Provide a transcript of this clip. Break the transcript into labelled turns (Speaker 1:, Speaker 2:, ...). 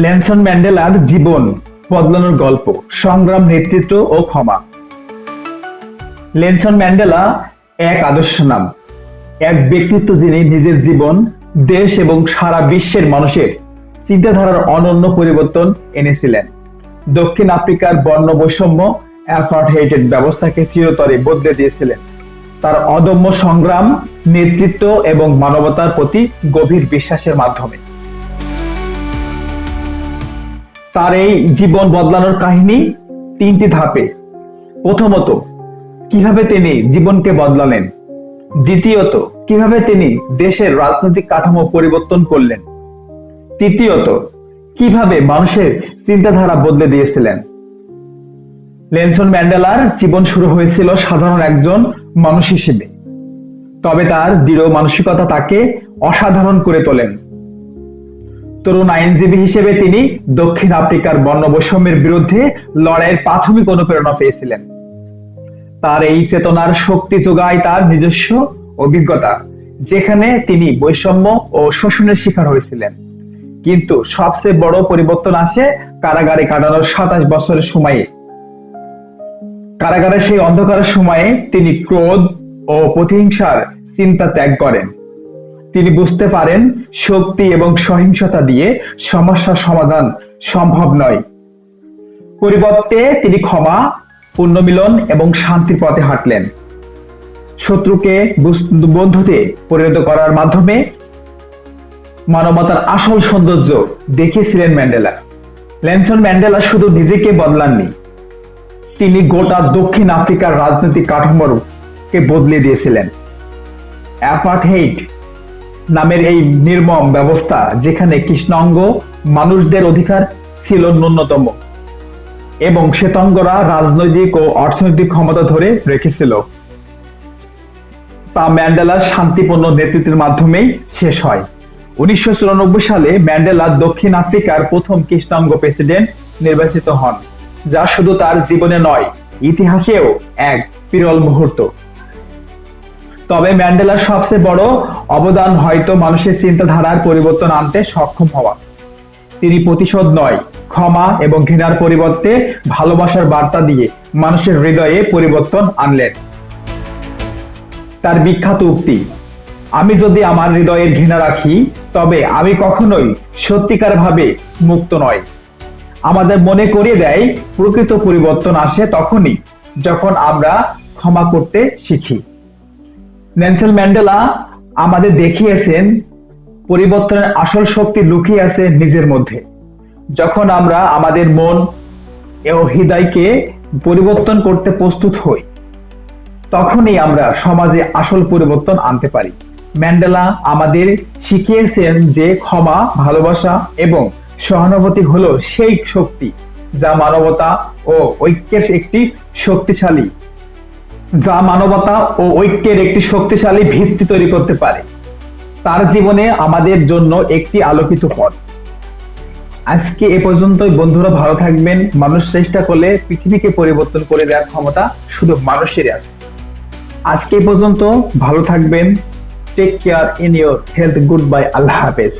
Speaker 1: Nelson ম্যান্ডেলার জীবন বদলানোর গল্প, সংগ্রাম, নেতৃত্ব ও ক্ষমা। নেলসন ম্যান্ডেলা এক আদর্শ নাম, এক ব্যক্তিত্ব যিনি নিজের জীবন, দেশ এবং সারা বিশ্বের মানুষের চিন্তাধারার অনন্য পরিবর্তন এনেছিলেন। দক্ষিণ আফ্রিকার বর্ণ বৈষম্য অ্যাপার্থাইড ব্যবস্থাকে চিরতরে বদলে দিয়েছিলেন তার অদম্য সংগ্রাম, নেতৃত্ব এবং মানবতার প্রতি গভীর বিশ্বাসের মাধ্যমে। তার এই জীবন বদলানোর কাহিনী তিনটি ধাপে। প্রথমত, কিভাবে তিনি জীবনকে বদলালেন। দ্বিতীয়ত, কিভাবে তিনি দেশের রাজনৈতিক কাঠামো পরিবর্তন করলেন। তৃতীয়ত, কিভাবে মানুষের চিন্তাধারা বদলে দিয়েছিলেন। নেলসন ম্যান্ডেলার জীবন শুরু হয়েছিল সাধারণ একজন মানুষ হিসেবে, তবে তার দৃঢ় মানসিকতা তাকে অসাধারণ করে তোলেন। তরুণ আইনজীবী হিসেবে তিনি দক্ষিণ আফ্রিকার বর্ণ বৈষম্যের বিরুদ্ধে লড়াইয়ের প্রাথমিক অনুপ্রেরণা পেয়েছিলেন। তার এই চেতনার শক্তি যোগায় তার নিজস্ব অভিজ্ঞতা, যেখানে তিনি বৈষম্য ও শোষণের শিকার হয়েছিলেন। কিন্তু সবচেয়ে বড় পরিবর্তন আসে কারাগারে কাটানোর ২৭ বছরের সময়ে। কারাগারের সেই অন্ধকারের সময়ে তিনি ক্রোধ ও প্রতিহিংসার চিন্তা ত্যাগ করেন। তিনি বুঝতে পারেন শক্তি এবং সহিংসতা দিয়ে সমস্যার সমাধান সম্ভব নয়। পরিবর্তে তিনি ক্ষমা, পুনর্মিলন এবং শান্তির পথে হাঁটলেন। শত্রুকে বন্ধুতে পরিণত করার মাধ্যমে মানবতার আসল সৌন্দর্য দেখিয়েছিলেন ম্যান্ডেলা। নেলসন ম্যান্ডেলা শুধু নিজেকে বদলাননি, তিনি গোটা দক্ষিণ আফ্রিকার রাজনৈতিক কাঠামোকে বদলে দিয়েছিলেন। অ্যাপার্থাইড নামের এই নির্মম ব্যবস্থা, যেখানে কৃষ্ণাঙ্গ মানুষদের অধিকার ছিল ন্যূনতম এবং শ্বেতাঙ্গরা রাজনৈতিক ও অর্থনৈতিক ক্ষমতা ধরে রেখেছিল, তা ম্যান্ডেলার শান্তিপূর্ণ নেতৃত্বের মাধ্যমেই শেষ হয়। ১৯৯৪ সালে ম্যান্ডেলা দক্ষিণ আফ্রিকার প্রথম কৃষ্ণাঙ্গ প্রেসিডেন্ট নির্বাচিত হন, যা শুধু তার জীবনে নয়, ইতিহাসেও এক বিরল মুহূর্ত। তবে ম্যান্ডেলার সবচেয়ে বড় অবদান হয়তো মানুষের চিন্তাধারার পরিবর্তন আনতে সক্ষম হওয়া। তিনি প্রতিশোধ নয়, ক্ষমা এবং ঘৃণার পরিবর্তে ভালোবাসার বার্তা দিয়ে মানুষের হৃদয়ে পরিবর্তন আনলেন। তার বিখ্যাত উক্তি, আমি যদি আমার হৃদয়ের ঘৃণা রাখি, তবে আমি কখনোই সত্যিকারভাবে মুক্ত নয়, আমাদের মনে করিয়ে দেয় প্রকৃত পরিবর্তন আসে তখনই যখন আমরা ক্ষমা করতে শিখি। নেলসন ম্যান্ডেলা আমাদের দেখিয়েছেন পরিবর্তনের আসল শক্তি লুকিয়ে আছে নিজের মধ্যে। যখন আমরা আমাদের মন ও হৃদয়কে পরিবর্তন করতে প্রস্তুত হই, তখনই আমরা সমাজে আসল পরিবর্তন আনতে পারি। ম্যান্ডেলা আমাদের শিখিয়েছেন যে ক্ষমা, ভালোবাসা এবং সহানুভূতি হলো সেই শক্তি যা মানবতা ও ঐক্যের একটি শক্তিশালী ভিত্তি তৈরি করতে পারে। তার জীবনে আমাদের জন্য একটি আলোকিত পথ। আজকে এ পর্যন্তই বন্ধুরা, ভালো থাকবেন। মানুষ চেষ্টা করলে পৃথিবীকে পরিবর্তন করে দেওয়ার ক্ষমতা শুধু মানুষেরই আছে। আজকে এ পর্যন্ত, ভালো থাকবেন। Take care in your health. Good bye, আল্লাহ হাফেজ।